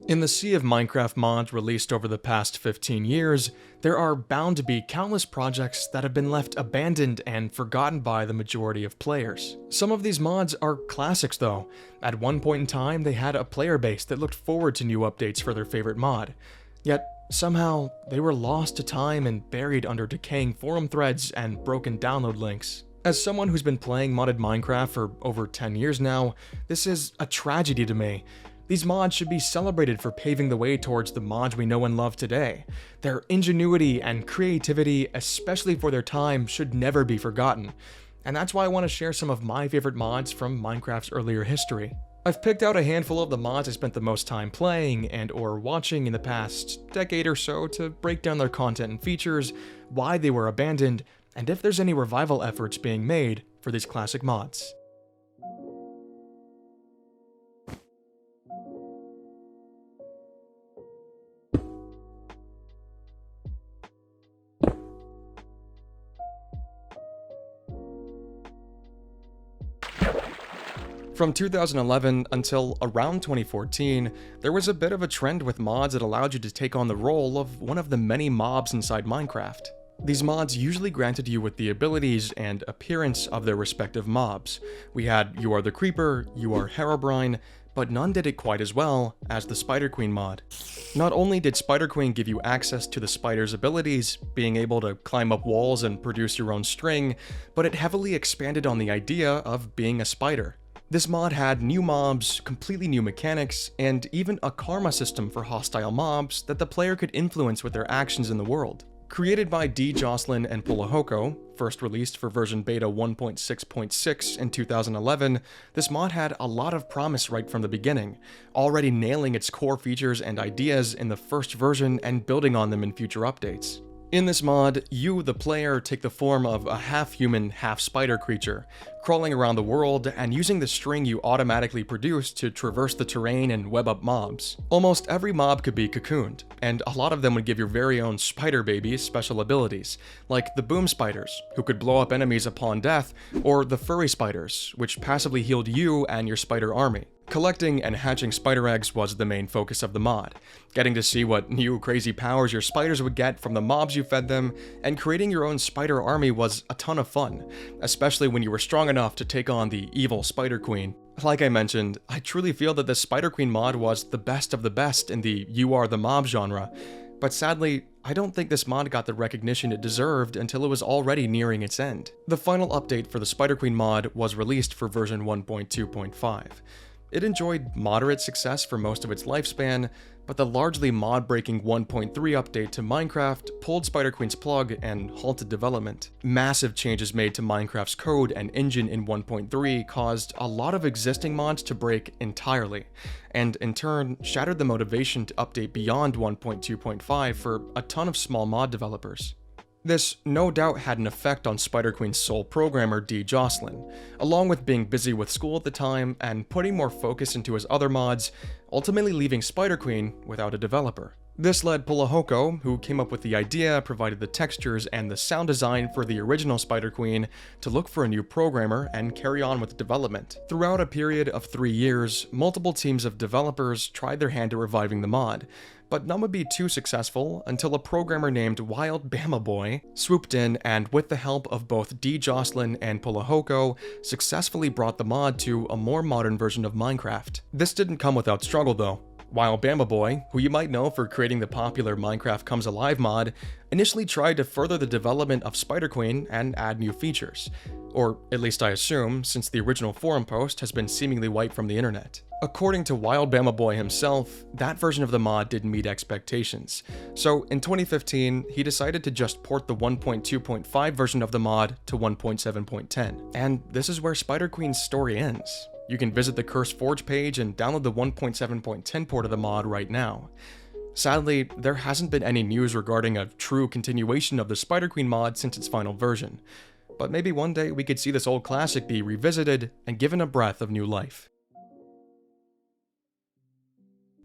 In the sea of Minecraft mods released over the past 15 years, there are bound to be countless projects that have been left abandoned and forgotten by the majority of players. Some of these mods are classics though. At one point in time, they had a player base that looked forward to new updates for their favorite mod. Yet, somehow, they were lost to time and buried under decaying forum threads and broken download links. As someone who's been playing modded Minecraft for over 10 years now, this is a tragedy to me. These mods should be celebrated for paving the way towards the mods we know and love today. Their ingenuity and creativity, especially for their time, should never be forgotten. And that's why I want to share some of my favorite mods from Minecraft's earlier history. I've picked out a handful of the mods I spent the most time playing and or watching in the past decade or so to break down their content and features, why they were abandoned, and if there's any revival efforts being made for these classic mods. From 2011 until around 2014, there was a bit of a trend with mods that allowed you to take on the role of one of the many mobs inside Minecraft. These mods usually granted you with the abilities and appearance of their respective mobs. We had You Are the Creeper, You Are Herobrine, but none did it quite as well as the Spider Queen mod. Not only did Spider Queen give you access to the spider's abilities, being able to climb up walls and produce your own string, but it heavily expanded on the idea of being a spider. This mod had new mobs, completely new mechanics, and even a karma system for hostile mobs that the player could influence with their actions in the world. Created by D. Jocelyn and Pulahoko, first released for version beta 1.6.6 in 2011, this mod had a lot of promise right from the beginning, already nailing its core features and ideas in the first version and building on them in future updates. In this mod, you, the player, take the form of a half-human, half-spider creature, crawling around the world and using the string you automatically produce to traverse the terrain and web up mobs. Almost every mob could be cocooned, and a lot of them would give your very own spider babies special abilities, like the boom spiders, who could blow up enemies upon death, or the furry spiders, which passively healed you and your spider army. Collecting and hatching spider eggs was the main focus of the mod, getting to see what new crazy powers your spiders would get from the mobs you fed them, and creating your own spider army was a ton of fun, especially when you were strong enough to take on the evil Spider Queen. Like I mentioned, I truly feel that the Spider Queen mod was the best of the best in the You Are the Mob genre, but sadly, I don't think this mod got the recognition it deserved until it was already nearing its end. The final update for the Spider Queen mod was released for version 1.2.5. It enjoyed moderate success for most of its lifespan, but the largely mod-breaking 1.3 update to Minecraft pulled Spider Queen's plug and halted development. Massive changes made to Minecraft's code and engine in 1.3 caused a lot of existing mods to break entirely, and in turn shattered the motivation to update beyond 1.2.5 for a ton of small mod developers. This no doubt had an effect on Spider Queen's sole programmer D. Jocelyn, along with being busy with school at the time and putting more focus into his other mods, ultimately leaving Spider Queen without a developer. This led Pulahoko, who came up with the idea, provided the textures and the sound design for the original Spider Queen, to look for a new programmer and carry on with development. Throughout a period of 3 years, multiple teams of developers tried their hand at reviving the mod, but none would be too successful until a programmer named Wild Bama Boy swooped in and, with the help of both D. Jocelyn and Pulahoko, successfully brought the mod to a more modern version of Minecraft. This didn't come without struggle though. Wild Bama Boy, who you might know for creating the popular Minecraft Comes Alive mod, initially tried to further the development of Spider Queen and add new features. Or at least I assume, since the original forum post has been seemingly wiped from the internet. According to Wild Bama Boy himself, that version of the mod didn't meet expectations. So in 2015, he decided to just port the 1.2.5 version of the mod to 1.7.10. And this is where Spider Queen's story ends. You can visit the Curse Forge page and download the 1.7.10 port of the mod right now. Sadly, there hasn't been any news regarding a true continuation of the Spider Queen mod since its final version. But maybe one day we could see this old classic be revisited and given a breath of new life.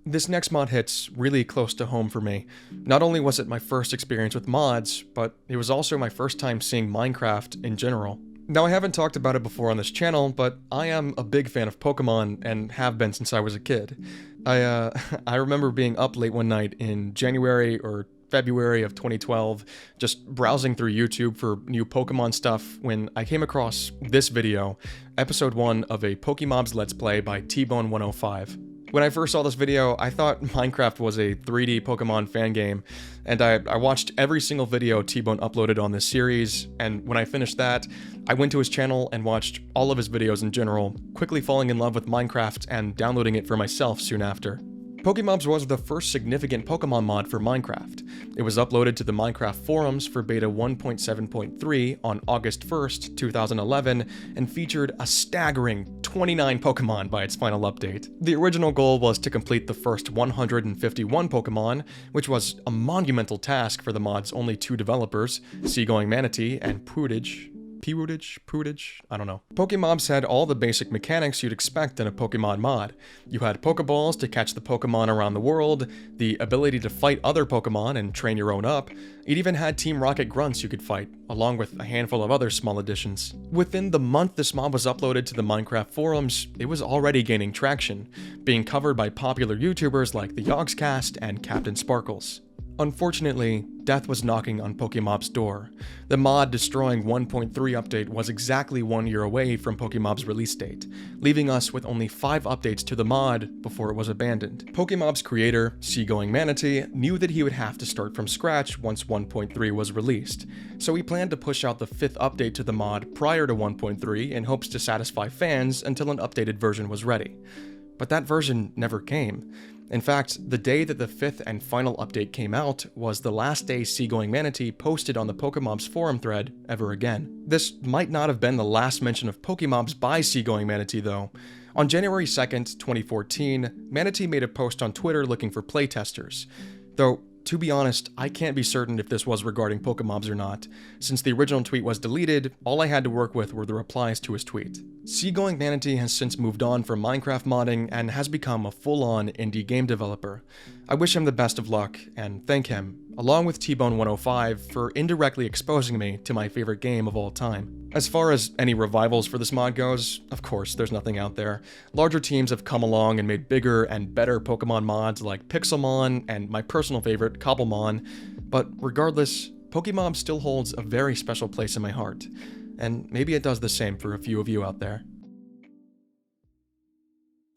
This next mod hits really close to home for me. Not only was it my first experience with mods, but it was also my first time seeing Minecraft in general. Now, I haven't talked about it before on this channel, but I am a big fan of Pokemon and have been since I was a kid. I remember being up late one night in January or February of 2012, just browsing through YouTube for new Pokemon stuff when I came across this video, episode 1 of a PokeMobs Let's Play by T-Bone105. When I first saw this video, I thought Minecraft was a 3D Pokemon fan game, and I watched every single video T-Bone uploaded on this series, and when I finished that, I went to his channel and watched all of his videos in general, quickly falling in love with Minecraft and downloading it for myself soon after. PokeMobs was the first significant Pokemon mod for Minecraft. It was uploaded to the Minecraft forums for beta 1.7.3 on August 1st, 2011, and featured a staggering 29 Pokemon by its final update. The original goal was to complete the first 151 Pokemon, which was a monumental task for the mod's only 2 developers, Seagoing Manatee and Prudage, I don't know. PokeMobs had all the basic mechanics you'd expect in a Pokemon mod. You had Pokeballs to catch the Pokemon around the world, the ability to fight other Pokemon and train your own up. It even had Team Rocket grunts you could fight, along with a handful of other small additions. Within the month this mod was uploaded to the Minecraft forums, it was already gaining traction, being covered by popular YouTubers like the Yogscast and Captain Sparkles. Unfortunately, death was knocking on PokeMobs' door. The mod destroying 1.3 update was exactly 1 year away from PokeMobs' release date, leaving us with only 5 updates to the mod before it was abandoned. PokeMobs' creator, Seagoing Manatee, knew that he would have to start from scratch once 1.3 was released, so he planned to push out the 5th update to the mod prior to 1.3 in hopes to satisfy fans until an updated version was ready. But that version never came. In fact, the day that the 5th and final update came out was the last day Seagoing Manatee posted on the PokeMobs forum thread ever again. This might not have been the last mention of PokeMobs by Seagoing Manatee though. On January 2nd, 2014, Manatee made a post on Twitter looking for playtesters. Though, to be honest, I can't be certain if this was regarding PokeMobs or not. Since the original tweet was deleted, all I had to work with were the replies to his tweet. Seagoing Manatee has since moved on from Minecraft modding and has become a full-on indie game developer. I wish him the best of luck, and thank him, along with T-Bone105, for indirectly exposing me to my favorite game of all time. As far as any revivals for this mod goes, of course, there's nothing out there. Larger teams have come along and made bigger and better Pokemon mods like Pixelmon and my personal favorite, Cobblemon, but regardless, PokeMobs still holds a very special place in my heart, and maybe it does the same for a few of you out there.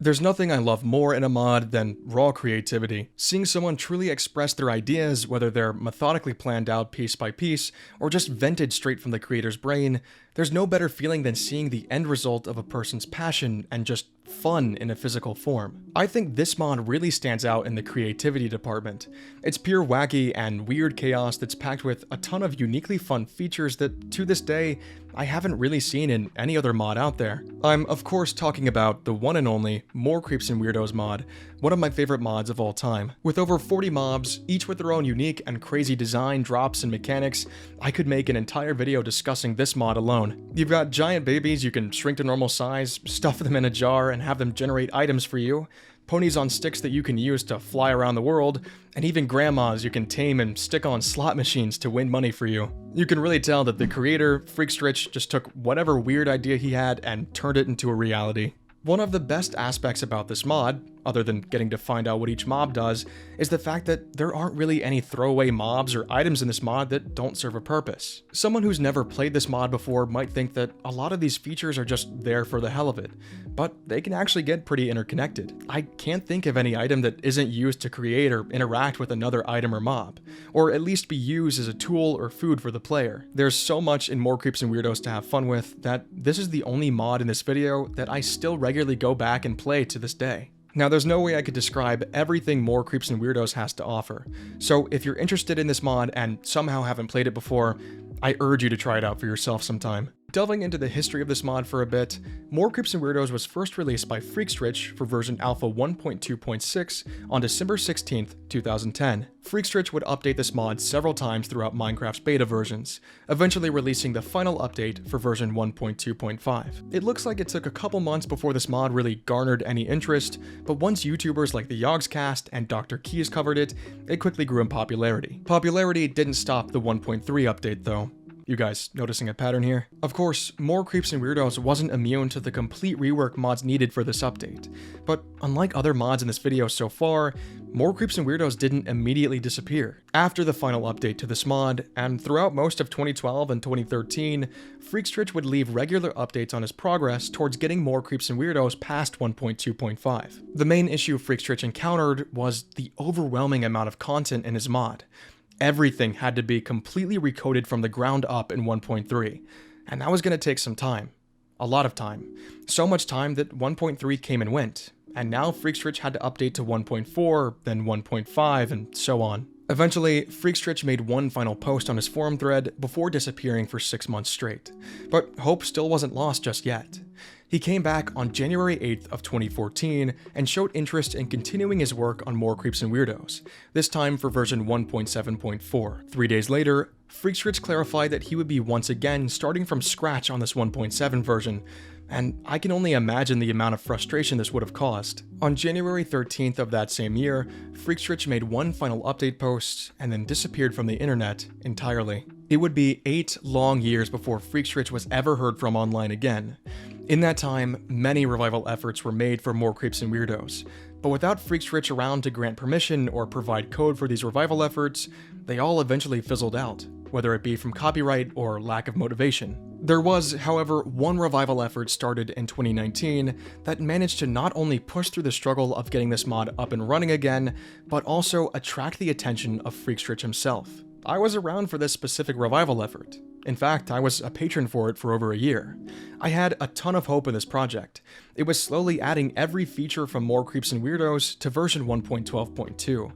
There's nothing I love more in a mod than raw creativity. Seeing someone truly express their ideas, whether they're methodically planned out piece by piece, or just vented straight from the creator's brain, there's no better feeling than seeing the end result of a person's passion and just fun in a physical form. I think this mod really stands out in the creativity department. It's pure wacky and weird chaos that's packed with a ton of uniquely fun features that, to this day, I haven't really seen in any other mod out there. I'm of course talking about the one and only More Creeps and Weirdos mod, one of my favorite mods of all time. With over 40 mobs, each with their own unique and crazy design, drops, and mechanics, I could make an entire video discussing this mod alone. You've got giant babies you can shrink to normal size, stuff them in a jar, and have them generate items for you, ponies on sticks that you can use to fly around the world, and even grandmas you can tame and stick on slot machines to win money for you. You can really tell that the creator, Freakstritch, just took whatever weird idea he had and turned it into a reality. One of the best aspects about this mod, other than getting to find out what each mob does, is the fact that there aren't really any throwaway mobs or items in this mod that don't serve a purpose. Someone who's never played this mod before might think that a lot of these features are just there for the hell of it, but they can actually get pretty interconnected. I can't think of any item that isn't used to create or interact with another item or mob, or at least be used as a tool or food for the player. There's so much in More Creeps and Weirdos to have fun with that this is the only mod in this video that I still regularly go back and play to this day. Now, there's no way I could describe everything More Creeps and Weirdos has to offer, so if you're interested in this mod and somehow haven't played it before, I urge you to try it out for yourself sometime. Delving into the history of this mod for a bit, More Creeps and Weirdos was first released by Freakstritch for version Alpha 1.2.6 on December 16th, 2010. Freakstritch would update this mod several times throughout Minecraft's beta versions, eventually releasing the final update for version 1.2.5. It looks like it took a couple months before this mod really garnered any interest, but once YouTubers like the Yogscast and Dr. Keys covered it, it quickly grew in popularity. Popularity didn't stop the 1.3 update though. You guys noticing a pattern here? Of course, More Creeps and Weirdos wasn't immune to the complete rework mods needed for this update, but unlike other mods in this video so far, More Creeps and Weirdos didn't immediately disappear. After the final update to this mod, and throughout most of 2012 and 2013, Freakstritch would leave regular updates on his progress towards getting More Creeps and Weirdos past 1.2.5. The main issue Freakstritch encountered was the overwhelming amount of content in his mod. Everything had to be completely recoded from the ground up in 1.3, and that was going to take some time. A lot of time. So much time that 1.3 came and went, and now Freakstritch had to update to 1.4, then 1.5, and so on. Eventually, Freakstritch made one final post on his forum thread before disappearing for 6 months straight. But hope still wasn't lost just yet. He came back on January 8th of 2014 and showed interest in continuing his work on More Creeps and Weirdos, this time for version 1.7.4. 3 days later, Freakstritch clarified that he would be once again starting from scratch on this 1.7 version, and I can only imagine the amount of frustration this would have caused. On January 13th of that same year, Freakstritch made one final update post and then disappeared from the internet entirely. It would be 8 long years before Freakstritch was ever heard from online again. In that time, many revival efforts were made for More Creeps and Weirdos, but without Freakstritch around to grant permission or provide code for these revival efforts, they all eventually fizzled out, whether it be from copyright or lack of motivation. There was, however, one revival effort started in 2019 that managed to not only push through the struggle of getting this mod up and running again, but also attract the attention of Freakstritch himself. I was around for this specific revival effort. In fact, I was a patron for it for over a year. I had a ton of hope in this project. It was slowly adding every feature from More Creeps and Weirdos to version 1.12.2.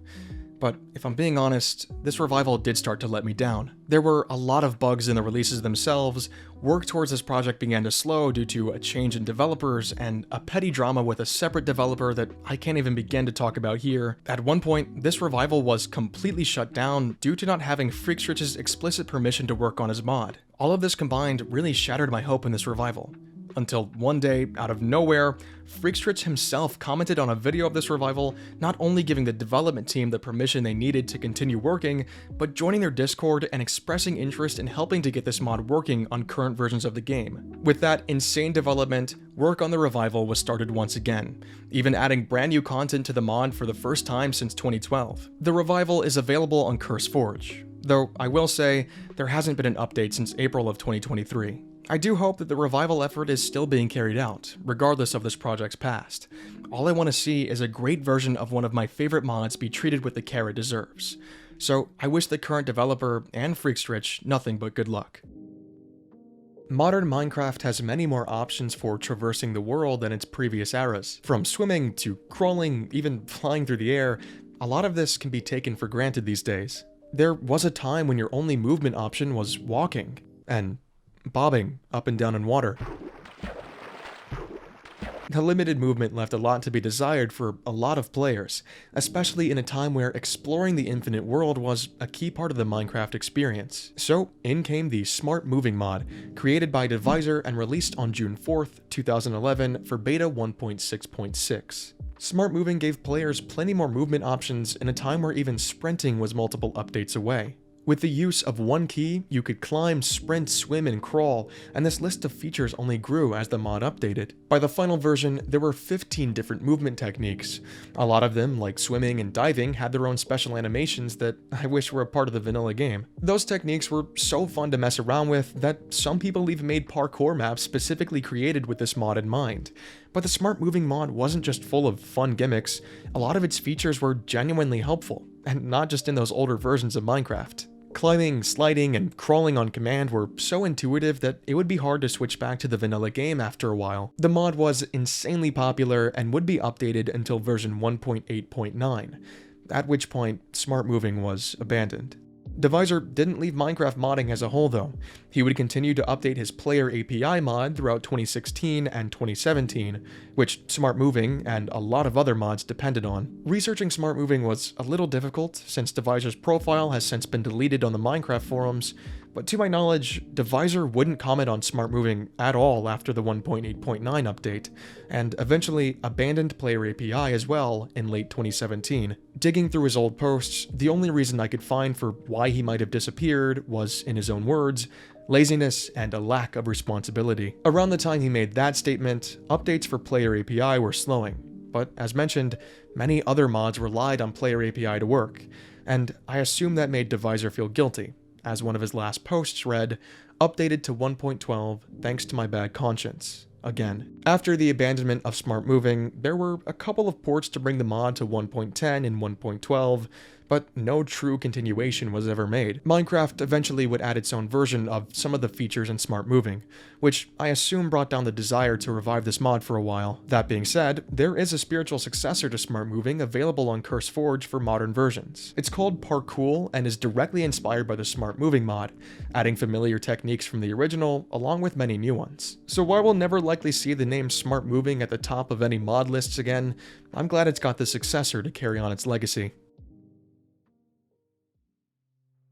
But if I'm being honest, this revival did start to let me down. There were a lot of bugs in the releases themselves, work towards this project began to slow due to a change in developers, and a petty drama with a separate developer that I can't even begin to talk about here. At one point, this revival was completely shut down due to not having Freakstritch's explicit permission to work on his mod. All of this combined really shattered my hope in this revival. Until one day, out of nowhere, Freakstritch himself commented on a video of this revival, not only giving the development team the permission they needed to continue working, but joining their Discord and expressing interest in helping to get this mod working on current versions of the game. With that insane development, work on the revival was started once again, even adding brand new content to the mod for the first time since 2012. The revival is available on CurseForge, though I will say there hasn't been an update since April of 2023. I do hope that the revival effort is still being carried out, regardless of this project's past. All I want to see is a great version of one of my favorite mods be treated with the care it deserves. So I wish the current developer and Freakstritch nothing but good luck. Modern Minecraft has many more options for traversing the world than its previous eras. From swimming to crawling, even flying through the air, a lot of this can be taken for granted these days. There was a time when your only movement option was walking, and bobbing up and down in water. The limited movement left a lot to be desired for a lot of players, especially in a time where exploring the infinite world was a key part of the Minecraft experience. So in came the Smart Moving mod, created by Deviser and released on June 4th, 2011 for beta 1.6.6. Smart Moving gave players plenty more movement options in a time where even sprinting was multiple updates away. With the use of one key, you could climb, sprint, swim, and crawl, and this list of features only grew as the mod updated. By the final version, there were 15 different movement techniques. A lot of them, like swimming and diving, had their own special animations that I wish were a part of the vanilla game. Those techniques were so fun to mess around with that some people even made parkour maps specifically created with this mod in mind. But the Smart Moving mod wasn't just full of fun gimmicks, a lot of its features were genuinely helpful, and not just in those older versions of Minecraft. Climbing, sliding, and crawling on command were so intuitive that it would be hard to switch back to the vanilla game after a while. The mod was insanely popular and would be updated until version 1.8.9, at which point Smart Moving was abandoned. Deviser didn't leave Minecraft modding as a whole though. He would continue to update his player API mod throughout 2016 and 2017, which Smart Moving and a lot of other mods depended on. Researching Smart Moving was a little difficult since Deviser's profile has since been deleted on the Minecraft forums, but to my knowledge, Deviser wouldn't comment on smart moving at all after the 1.8.9 update, and eventually abandoned Player API as well in late 2017. Digging through his old posts, the only reason I could find for why he might have disappeared was, in his own words, laziness and a lack of responsibility. Around the time he made that statement, updates for Player API were slowing, but as mentioned, many other mods relied on Player API to work, and I assume that made Deviser feel guilty, as one of his last posts read, "Updated to 1.12 thanks to my bad conscience." Again. After the abandonment of smart moving, there were a couple of ports to bring the mod to 1.10 and 1.12, but no true continuation was ever made. Minecraft eventually would add its own version of some of the features in smart moving, which I assume brought down the desire to revive this mod for a while. That being said, there is a spiritual successor to smart moving available on CurseForge for modern versions. It's called Parkour and is directly inspired by the smart moving mod, adding familiar techniques from the original along with many new ones. So while we'll never likely see the name smart moving at the top of any mod lists again, I'm glad it's got the successor to carry on its legacy.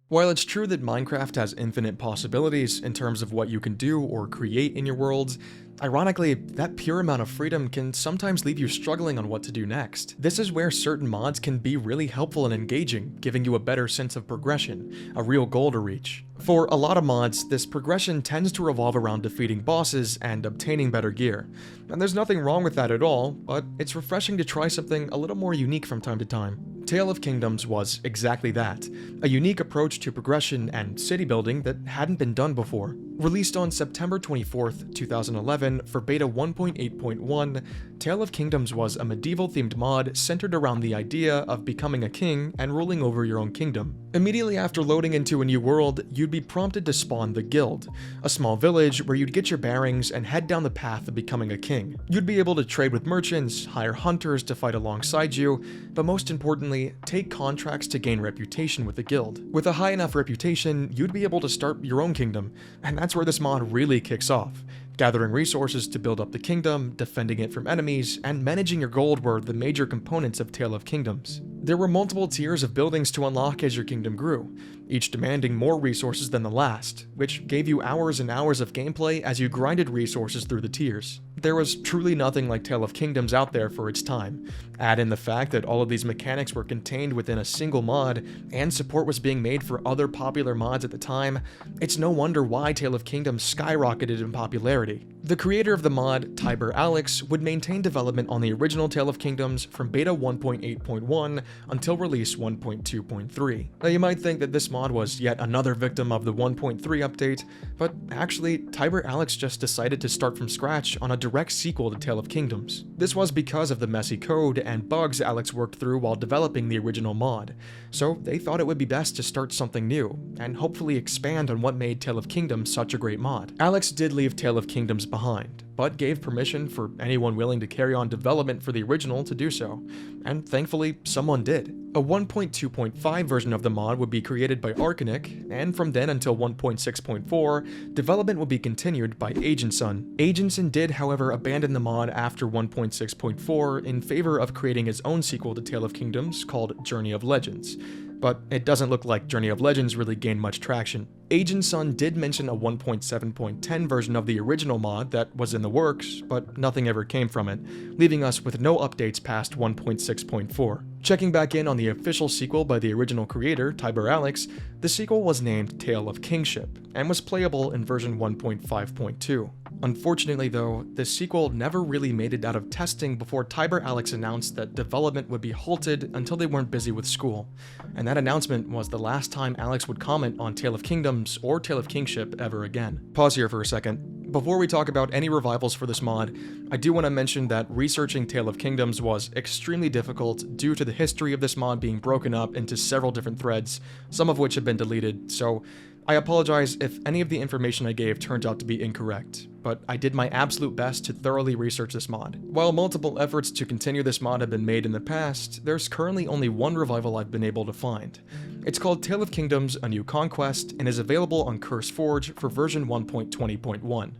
While it's true that Minecraft has infinite possibilities in terms of what you can do or create in your worlds, ironically, that pure amount of freedom can sometimes leave you struggling on what to do next. This is where certain mods can be really helpful and engaging, giving you a better sense of progression, a real goal to reach. For a lot of mods, this progression tends to revolve around defeating bosses and obtaining better gear. And there's nothing wrong with that at all, but it's refreshing to try something a little more unique from time to time. Tale of Kingdoms was exactly that, a unique approach to progression and city building that hadn't been done before. Released on September 24th, 2011 for beta 1.8.1, Tale of Kingdoms was a medieval-themed mod centered around the idea of becoming a king and ruling over your own kingdom. Immediately after loading into a new world, you'd be prompted to spawn the Guild, a small village where you'd get your bearings and head down the path of becoming a king. You'd be able to trade with merchants, hire hunters to fight alongside you, but most importantly, take contracts to gain reputation with the Guild. With a high enough reputation, you'd be able to start your own kingdom, and that's where this mod really kicks off. Gathering resources to build up the kingdom, defending it from enemies, and managing your gold were the major components of Tale of Kingdoms. There were multiple tiers of buildings to unlock as your kingdom grew, each demanding more resources than the last, which gave you hours and hours of gameplay as you grinded resources through the tiers. There was truly nothing like Tale of Kingdoms out there for its time. Add in the fact that all of these mechanics were contained within a single mod, and support was being made for other popular mods at the time, it's no wonder why Tale of Kingdoms skyrocketed in popularity. The creator of the mod, Tiber Alex, would maintain development on the original Tale of Kingdoms from beta 1.8.1 until release 1.2.3. Now you might think that this mod was yet another victim of the 1.3 update, but actually, Tiber Alex just decided to start from scratch on a direct sequel to Tale of Kingdoms. This was because of the messy code and bugs Alex worked through while developing the original mod, so they thought it would be best to start something new, and hopefully expand on what made Tale of Kingdoms such a great mod. Alex did leave Tale of Kingdoms behind, but gave permission for anyone willing to carry on development for the original to do so, and thankfully someone did. A 1.2.5 version of the mod would be created by Arcanic, and from then until 1.6.4, development would be continued by Agenson. Agenson did, however, abandon the mod after 1.6.4 in favor of creating his own sequel to Tale of Kingdoms called Journey of Legends, but it doesn't look like Journey of Legends really gained much traction. Agenson did mention a 1.7.10 version of the original mod that was in the works, but nothing ever came from it, leaving us with no updates past 1.6.4. Checking back in on the official sequel by the original creator, Tiber Alex, the sequel was named Tale of Kingship, and was playable in version 1.5.2. Unfortunately though, the sequel never really made it out of testing before Tiber Alex announced that development would be halted until they weren't busy with school, and that announcement was the last time Alex would comment on Tale of Kingdoms or Tale of Kingship ever again. Pause here for a second. Before we talk about any revivals for this mod, I do want to mention that researching Tale of Kingdoms was extremely difficult due to the history of this mod being broken up into several different threads, some of which have been deleted, so I apologize if any of the information I gave turns out to be incorrect, but I did my absolute best to thoroughly research this mod. While multiple efforts to continue this mod have been made in the past, there's currently only one revival I've been able to find. It's called Tale of Kingdoms: A New Conquest and is available on CurseForge for version 1.20.1.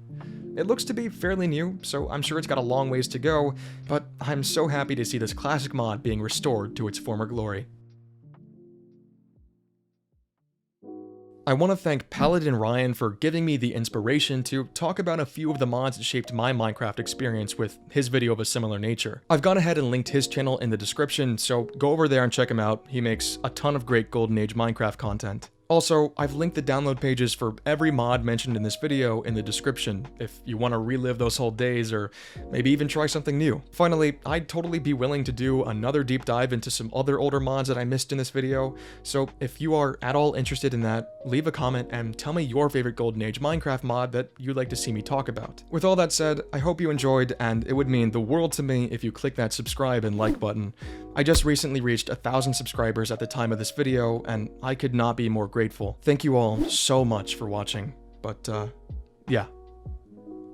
It looks to be fairly new, so I'm sure it's got a long ways to go, but I'm so happy to see this classic mod being restored to its former glory. I want to thank Paladin Ryan for giving me the inspiration to talk about a few of the mods that shaped my Minecraft experience with his video of a similar nature. I've gone ahead and linked his channel in the description, so go over there and check him out. He makes a ton of great Golden Age Minecraft content. Also, I've linked the download pages for every mod mentioned in this video in the description if you want to relive those whole days or maybe even try something new. Finally, I'd totally be willing to do another deep dive into some other older mods that I missed in this video, so if you are at all interested in that, leave a comment and tell me your favorite Golden Age Minecraft mod that you'd like to see me talk about. With all that said, I hope you enjoyed, and it would mean the world to me if you click that subscribe and like button. I just recently reached 1,000 subscribers at the time of this video, and I could not be more grateful. Thank you all so much for watching, but yeah,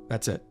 that's it.